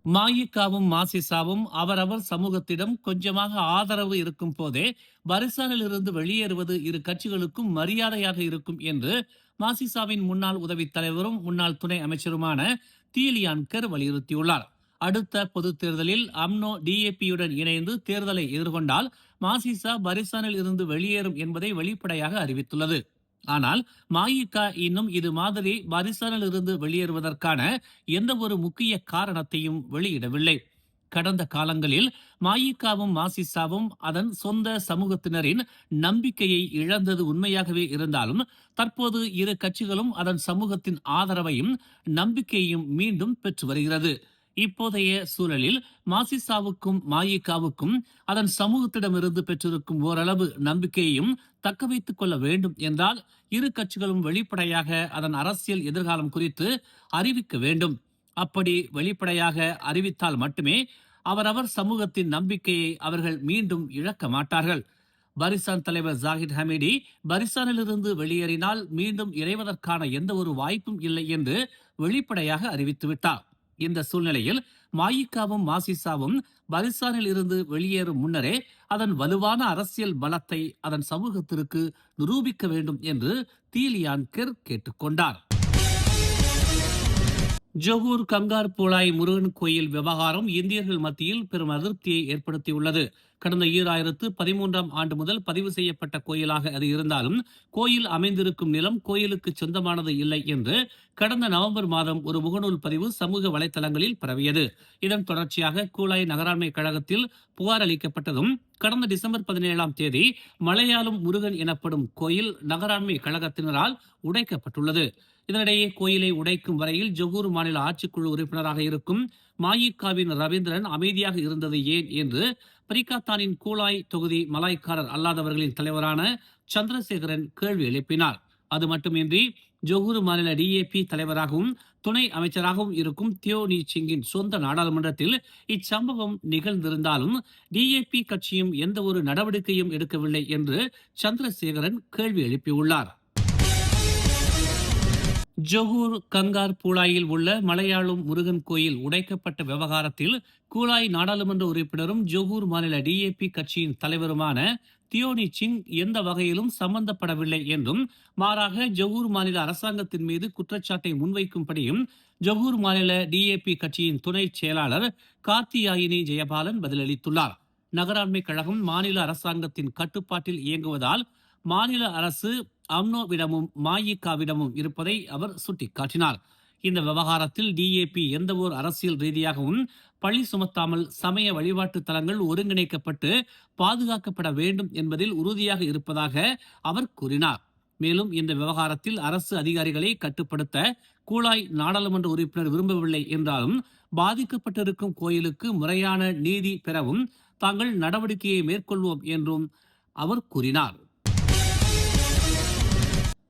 மாயிகாவும் மாசிசாவும் அவரவர் சமூகத்திடம் கொஞ்சமாக ஆதரவு இருக்கும் போதே பரிசானில் இருந்து வெளியேறுவது இரு கட்சிகளுக்கும் மரியாதையாக இருக்கும் என்று மாசிசாவின் முன்னாள் உதவித் தலைவரும் முன்னாள் துணை அமைச்சருமான தீலியான்கர் வலியுறுத்தியுள்ளார். அடுத்த பொதுத் தேர்தலில் அம்னோ டிஏபியுடன் இணைந்து தேர்தலை எதிர்கொண்டால் மாசிசா பரிசானில் இருந்து வெளியேறும் என்பதை வெளிப்படையாக அறிவித்துள்ளது. ஆனால் மாயிகா இன்னும் இது மாதிரி பரிசானில் இருந்து வெளியேறுவதற்கான எந்த ஒரு முக்கிய காரணத்தையும் வெளியிடவில்லை. கடந்த காலங்களில் மாயிகாவும் மாசிசாவும் அதன் சொந்த சமூகத்தினரின் நம்பிக்கையை இழந்தது உண்மையாகவே இருந்தாலும் தற்போது இரு கட்சிகளும் அதன் சமூகத்தின் ஆதரவையும் நம்பிக்கையையும் மீண்டும் பெற்று வருகிறது. இப்போதைய சூழலில் மாசிசாவுக்கும் மாயிகாவுக்கும் அதன் சமூகத்திடமிருந்து பெற்றிருக்கும் ஓரளவு நம்பிக்கையையும் தக்க வைத்துக் கொள்ள வேண்டும் என்றால் இரு கட்சிகளும் வெளிப்படையாக அதன் அரசியல் எதிர்காலம் குறித்து அறிவிக்க வேண்டும். அப்படி வெளிப்படையாக அறிவித்தால் மட்டுமே அவரவர் சமூகத்தின் நம்பிக்கையை அவர்கள் மீண்டும் இழக்க மாட்டார்கள். பரிசான் தலைவர் ஜாகிர் ஹமீடி பரிசானிலிருந்து வெளியேறினால் மீண்டும் இணைவதற்கான எந்த ஒரு வாய்ப்பும் இல்லை என்று வெளிப்படையாக அறிவித்துவிட்டார். இந்த சூழ்நிலையில் மாயிகாவும் மாசிசாவும் பரிசானில் இருந்து வெளியேறும் முன்னரே அதன் வலுவான அரசியல் பலத்தை அதன் சமூகத்திற்கு நிரூபிக்க வேண்டும் என்று தீலியான்கர் கேட்டுக்கொண்டார். ஜொகூர் கங்கார் போலாய் முருகன் கோயில் விவகாரம் இந்தியர்கள் மத்தியில் பெரும் அதிருப்தியை ஏற்படுத்தியுள்ளது. கடந்த 2013ஆம் ஆண்டு முதல் பதிவு செய்யப்பட்ட கோயிலாக அது இருந்தாலும் கோயில் அமைந்திருக்கும் நிலம் கோயிலுக்கு சொந்தமானது இல்லை என்று கடந்த நவம்பர் மாதம் ஒரு முகநூல் பதிவு சமூக வலைதளங்களில் பரவியது. இதன் தொடர்ச்சியாக கூலாய் நகராண்மை கழகத்தில் புகார் அளிக்கப்பட்டதும் கடந்த டிசம்பர் 17ஆம் தேதி மலையாளம் முருகன் எனப்படும் கோயில் நகராண்மை கழகத்தினரால் உடைக்கப்பட்டுள்ளது. இதனிடையே கோயிலை உடைக்கும் வரையில் ஜொகூர் மாநில ஆட்சிக்குழு உறுப்பினராக இருக்கும் மாயிகாவின் ரவீந்திரன் அமைதியாக இருந்தது ஏன் என்று பரிகாத்தானின் கூலாய் தொகுதி மலாய்க்காரர் அல்லாதவர்களின் தலைவரான சந்திரசேகரன் கேள்வி எழுப்பினார். அது மட்டுமின்றி ஜொகூர் மாநில டிஏபி தலைவராகவும் துணை அமைச்சராகவும் இருக்கும் தியோ நீ சிங்கின் சொந்த நாடாளுமன்றத்தில் இச்சம்பவம் நிகழ்ந்திருந்தாலும் டிஏபி கட்சியும் எந்த ஒரு நடவடிக்கையும் எடுக்கவில்லை என்று சந்திரசேகரன் கேள்வி எழுப்பியுள்ளார். ஜொகூர் கங்கார் பூலாயில் உள்ள மலையாளம் முருகன் கோயில் உடைக்கப்பட்ட விவகாரத்தில் கூலாய் நாடாளுமன்ற உறுப்பினரும் ஜொகூர் மாநில டிஏபி கட்சியின் தலைவருமான தியோனி சிங் எந்த வகையிலும் சம்பந்தப்படவில்லை என்றும் மாறாக ஜொகூர் மாநில அரசாங்கத்தின் மீது குற்றச்சாட்டை முன்வைக்கும்படியும் ஜொகூர் மாநில டிஏபி கட்சியின் துணை செயலாளர் கார்த்தியாயினி ஜெயபாலன் பதிலளித்துள்ளார். நகராண்மை கழகம் மாநில அரசாங்கத்தின் கட்டுப்பாட்டில் இயங்குவதால் மாநில அரசு அம்னோவிடமும் மாயிகாவிடமும் இருப்பதை அவர் சுட்டிக்காட்டினார். இந்த விவகாரத்தில் டிஏபி எந்த ஒரு அரசியல் ரீதியாகவும் பழி சுமத்தாமல் சமய வழிபாட்டு தலங்கள் ஒருங்கிணைக்கப்பட்டு பாதுகாக்கப்பட வேண்டும் என்பதில் உறுதியாக இருப்பதாக அவர் கூறினார். மேலும் இந்த விவகாரத்தில் அரசு அதிகாரிகளை கட்டுப்படுத்த கூலாய் நாடாளுமன்ற உறுப்பினர் விரும்பவில்லை என்றாலும் பாதிக்கப்பட்டிருக்கும் கோயிலுக்கு முறையான நீதி பெறவும் தாங்கள் நடவடிக்கையை மேற்கொள்வோம் என்றும் அவர் கூறினார்.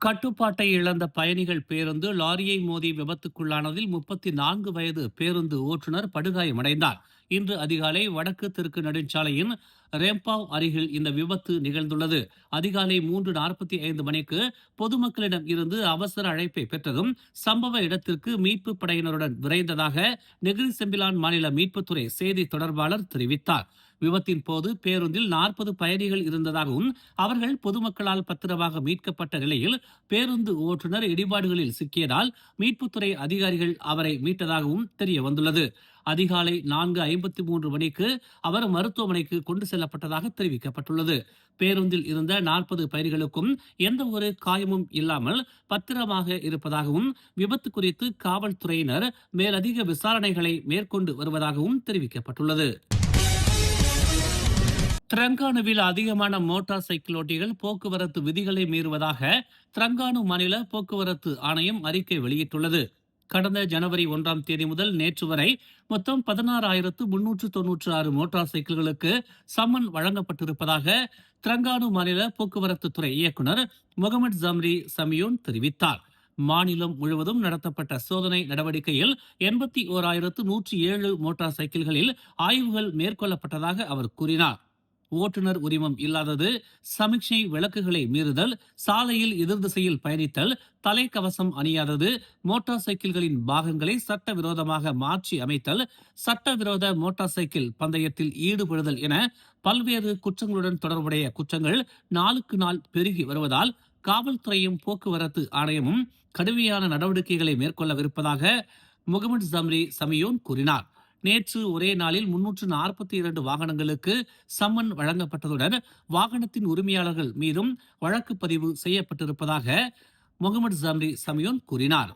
கட்டுப்பாட்டை இழந்த பயணிகள் பேருந்து லாரியை மோதி விபத்துக்குள்ளானதில் 34 வயது பேருந்து ஓட்டுநர் படுகாயமடைந்தார். இன்று அதிகாலை வடக்கு தெற்கு நெடுஞ்சாலையின் ரேம்பாவ் அருகில் இந்த விபத்து நிகழ்ந்துள்ளது. அதிகாலை 3:45 மணிக்கு பொதுமக்களிடம் இருந்து அவசர அழைப்பை பெற்றதும் சம்பவ இடத்திற்கு மீட்பு படையினருடன் விரைந்ததாக நெகிரி செம்பிலான் மாநில மீட்புத்துறை செய்தி தொடர்பாளர் தெரிவித்தார். விபத்தின் போது பேருந்தில் 40 பயணிகள் இருந்ததாகவும் அவர்கள் பொதுமக்களால் பத்திரமாக மீட்கப்பட்ட நிலையில் பேருந்து ஓட்டுநர் இடிபாடுகளில் சிக்கியதால் மீட்புத்துறை அதிகாரிகள் அவரை மீட்டதாகவும் தெரிய வந்துள்ளது. அதிகாலை 4:53 மணிக்கு அவர் மருத்துவமனைக்கு கொண்டு செல்லப்பட்டதாக தெரிவிக்கப்பட்டுள்ளது. பேருந்தில் இருந்த 40 பயணிகளுக்கும் எந்த ஒரு காயமும் இல்லாமல் பத்திரமாக இருப்பதாகவும் விபத்து குறித்து காவல்துறையினர் மேலதிக விசாரணைகளை மேற்கொண்டு வருவதாகவும் தெரிவிக்கப்பட்டுள்ளது. திரங்கானுவில் அதிகமான மோட்டார் சைக்கிள் ஓட்டிகள் போக்குவரத்து விதிகளை மீறுவதாக திரங்கானு மாநில போக்குவரத்து ஆணையம் அறிக்கை வெளியிட்டுள்ளது. கடந்த ஜனவரி 1ஆம் தேதி முதல் நேற்று வரை மொத்தம் 16,396 மோட்டார் சைக்கிள்களுக்கு சம்மன் வழங்கப்பட்டிருப்பதாக திரங்கானு மாநில போக்குவரத்து துறை இயக்குனர் முகமது ஜம்ரி சமியோன் தெரிவித்தார். மாநிலம் முழுவதும் நடத்தப்பட்ட சோதனை நடவடிக்கையில் 81,107 மோட்டார் சைக்கிள்களில் ஆய்வுகள் மேற்கொள்ளப்பட்டதாக அவர் கூறினார். ஓட்டுநர் உரிமம் இல்லாதது, சமிக்ஞை விளக்குகளை மீறுதல், சாலையில் எதிர்திசையில் பயணித்தல், தலைக்கவசம் அணியாதது, மோட்டார் சைக்கிள்களின் பாகங்களை சட்டவிரோதமாக மாற்றி அமைத்தல், சட்டவிரோத மோட்டார் சைக்கிள் பந்தயத்தில் ஈடுபடுதல் என பல்வேறு குற்றங்களுடன் தொடர்புடைய குற்றங்கள் நாளுக்கு நாள் பெருகி வருவதால் காவல்துறையும் போக்குவரத்து ஆணையமும் கடுமையான நடவடிக்கைகளை மேற்கொள்ளவிருப்பதாக முகமது ஜம்ரி சமியோன் கூறினார். நேற்று ஒரே நாளில் 342 வாகனங்களுக்கு சம்மன் வழங்கப்பட்டதுடன் வாகனத்தின் உரிமையாளர்கள் மீதும் வழக்கு பதிவு செய்யப்பட்டிருப்பதாக முகமது ஜம்ரி சமியோன் கூறினார்.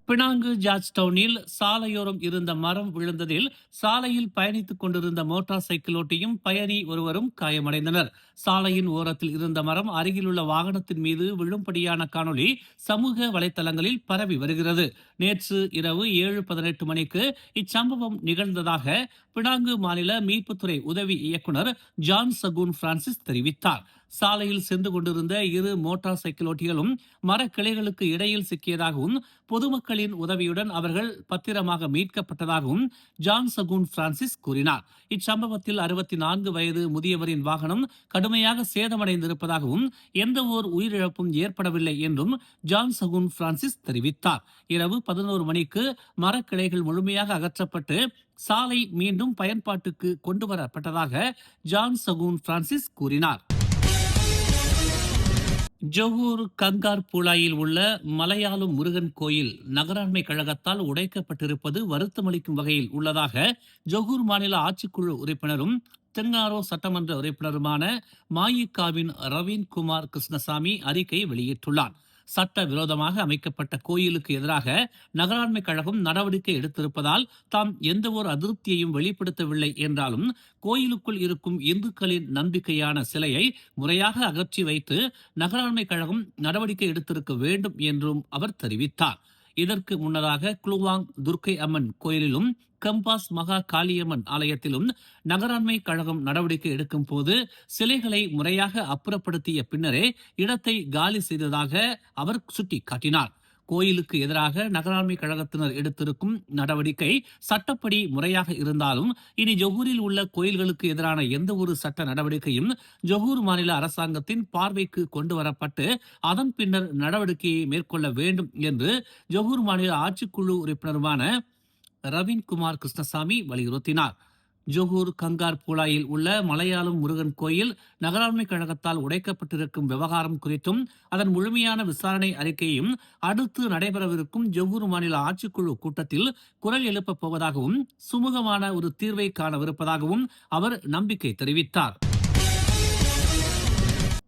பினாங்கு ஜார்ஜ் டவுனில் சாலையோரம் இருந்த மரம் விழுந்ததில் சாலையில் பயணித்துக் கொண்டிருந்த மோட்டார் சைக்கிள் ஓட்டியும் பயணி ஒருவரும் காயமடைந்தனர். சாலையின் ஓரத்தில் இருந்த மரம் அருகிலுள்ள வாகனத்தின் மீது விழும்படியான காணொளி சமூக வலைதளங்களில் பரவி வருகிறது. நேற்று இரவு 7:18 மணிக்கு இச்சம்பவம் நிகழ்ந்ததாக பினாங்கு மாநில மீட்புத்துறை உதவி இயக்குனர் ஜான் சகூன் பிரான்சிஸ் தெரிவித்தார். சாலையில் சென்று கொண்டிருந்த இரு மோட்டார் சைக்கிள் ஓட்டிகளும் மரக்கிளைகளுக்கு இடையில் சிக்கியதாகவும் பொதுமக்களின் உதவியுடன் அவர்கள் பத்திரமாக மீட்கப்பட்டதாகவும் ஜான் சகூன் பிரான்சிஸ் கூறினார். இச்சம்பவத்தில் 64 வயது முதியவரின் வாகனம் கடுமையாக சேதமடைந்திருப்பதாகவும் எந்த ஓர் உயிரிழப்பும் ஏற்படவில்லை என்றும் ஜான் சகூன் பிரான்சிஸ் தெரிவித்தார். இரவு 11 மணிக்கு மரக்கிளைகள் முழுமையாக அகற்றப்பட்டு சாலை மீண்டும் பயன்பாட்டுக்கு கொண்டுவரப்பட்டதாக ஜான் சகூன் பிரான்சிஸ் கூறினார். ஜொகூர் கங்கார் பூலாயில் உள்ள மலையாளம் முருகன் கோயில் நகராண்மை கழகத்தால் உடைக்கப்பட்டிருப்பது வருத்தமளிக்கும் வகையில் உள்ளதாக ஜொகூர் மாநில ஆட்சிக்குழு உறுப்பினரும் தென்காரோ சட்டமன்ற உறுப்பினருமான மாயிகாவின் ரவீன் குமார் கிருஷ்ணசாமி அறிக்கை வெளியிட்டுள்ளார். சட்ட விரோதமாக அமைக்கப்பட்ட கோயிலுக்கு எதிராக நகராண்மை கழகம் நடவடிக்கை எடுத்திருப்பதால் தாம் எந்த ஒரு அதிருப்தியையும் வெளிப்படுத்தவில்லை என்றாலும் கோயிலுக்குள் இருக்கும் இந்துக்களின் நம்பிக்கையான சிலையை முறையாக அகற்றி வைத்து நகராண்மை கழகம் நடவடிக்கை எடுத்திருக்க வேண்டும் என்றும் அவர் தெரிவித்தார். இதற்கு முன்னதாக குளுவாங் துர்க்கை அம்மன் கோயிலிலும் கம்பாஸ் மகா காளியம்மன் ஆலயத்திலும் நகராண்மை கழகம் நடவடிக்கை எடுக்கும் போது சிலைகளை முறையாக அப்புறப்படுத்திய பின்னரே இடத்தை காலி செய்ததாக அவர் சுட்டிக்காட்டினார். கோயிலுக்கு எதிராக நகராண்மை கழகத்தினர் எடுத்திருக்கும் நடவடிக்கை சட்டப்படி முறையாக இருந்தாலும் இனி ஜொகூரில் உள்ள கோயில்களுக்கு எதிரான எந்த ஒரு சட்ட நடவடிக்கையும் ஜொகூர் மாநில அரசாங்கத்தின் பார்வைக்கு கொண்டு வரப்பட்டு அதன் பின்னர் நடவடிக்கையை மேற்கொள்ள வேண்டும் என்று ஜொகூர் மாநில ஆட்சிக்குழு உறுப்பினருமான ரவீன் குமார் கிருஷ்ணசாமி வலியுறுத்தினார். ஜொகூர் கங்கார் பூலாயில் உள்ள மலையாளம் முருகன் கோயில் நகராண்மை கழகத்தால் உடைக்கப்பட்டிருக்கும் விவகாரம் குறித்தும் அதன் முழுமையான விசாரணை அறிக்கையும் அடுத்து நடைபெறவிருக்கும் ஜொகூர் மாநில ஆட்சிக்குழு கூட்டத்தில் குரல் எழுப்பப் போவதாகவும் சுமூகமான ஒரு தீர்வை காணவிருப்பதாகவும் அவர் நம்பிக்கை தெரிவித்தார்.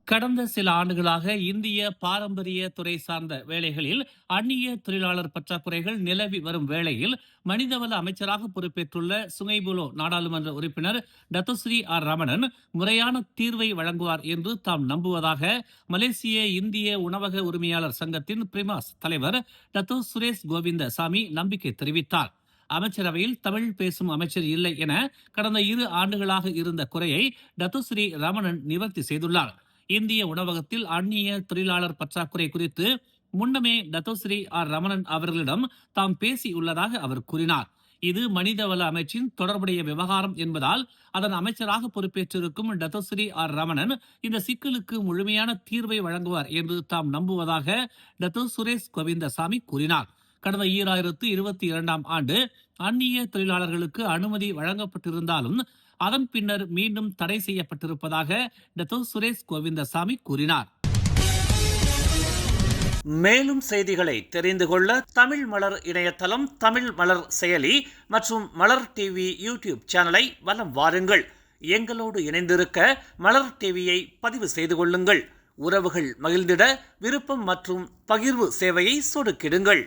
கடந்த சில ஆண்டுகளாக இந்திய பாரம்பரிய துறை சார்ந்த வேலைகளில் அந்நிய தொழிலாளர் பற்றாக்குறைகள் நிலவி வரும் வேளையில் மனிதவள அமைச்சராக பொறுப்பேற்றுள்ள சுங்கைபுலோ நாடாளுமன்ற உறுப்பினர் டத்தோஸ்ரீ ஆர் ரமணன் முறையான தீர்வை வழங்குவார் என்று தாம் நம்புவதாக மலேசிய இந்திய உணவக உரிமையாளர் சங்கத்தின் பிரிமாஸ் தலைவர் டத்தோ சுரேஷ் கோவிந்த சாமி நம்பிக்கை தெரிவித்தார். அமைச்சரவையில் தமிழ் பேசும் அமைச்சர் இல்லை என கடந்த 2 ஆண்டுகளாக இருந்த குறையை டத்தோஸ்ரீ ரமணன் நிவர்த்தி செய்துள்ளார். இந்திய உணவகத்தில் அந்நிய தொழிலாளர் பற்றாக்குறை குறித்து முன்னமே டத்தோஸ்ரீ ஆர் ரமணன் அவர்களிடம் தாம் பேசியுள்ளதாக அவர் கூறினார். இது மனிதவள அமைச்சின் தொடர்புடைய விவகாரம் என்பதால் அதன் அமைச்சராக பொறுப்பேற்றிருக்கும் டத்தோஸ்ரீ ஆர் ரமணன் இந்த சிக்கலுக்கு முழுமையான தீர்வை வழங்குவார் என்று தாம் நம்புவதாக டத்தோ சுரேஷ் கோவிந்தசாமி கூறினார். கடந்த 2022ஆம் ஆண்டு அந்நிய தொழிலாளர்களுக்கு அனுமதி வழங்கப்பட்டிருந்தாலும் அதன் பின்னர் மீண்டும் தடை செய்யப்பட்டிருப்பதாக டத்தோ சுரேஷ் கோவிந்தசாமி கூறினார். மேலும் செய்திகளை தெரிந்து கொள்ள தமிழ் மலர் இணையதளம், தமிழ் மலர் செயலி மற்றும் மலர் டிவி யூடியூப் சேனலை வலம் வாருங்கள். எங்களோடு இணைந்திருக்க மலர் டிவியை பதிவு செய்து கொள்ளுங்கள். உறவுகள் மகிழ்ந்திட விருப்பம் மற்றும் பகிர்வு சேவையை சொடுக்கிடுங்கள்.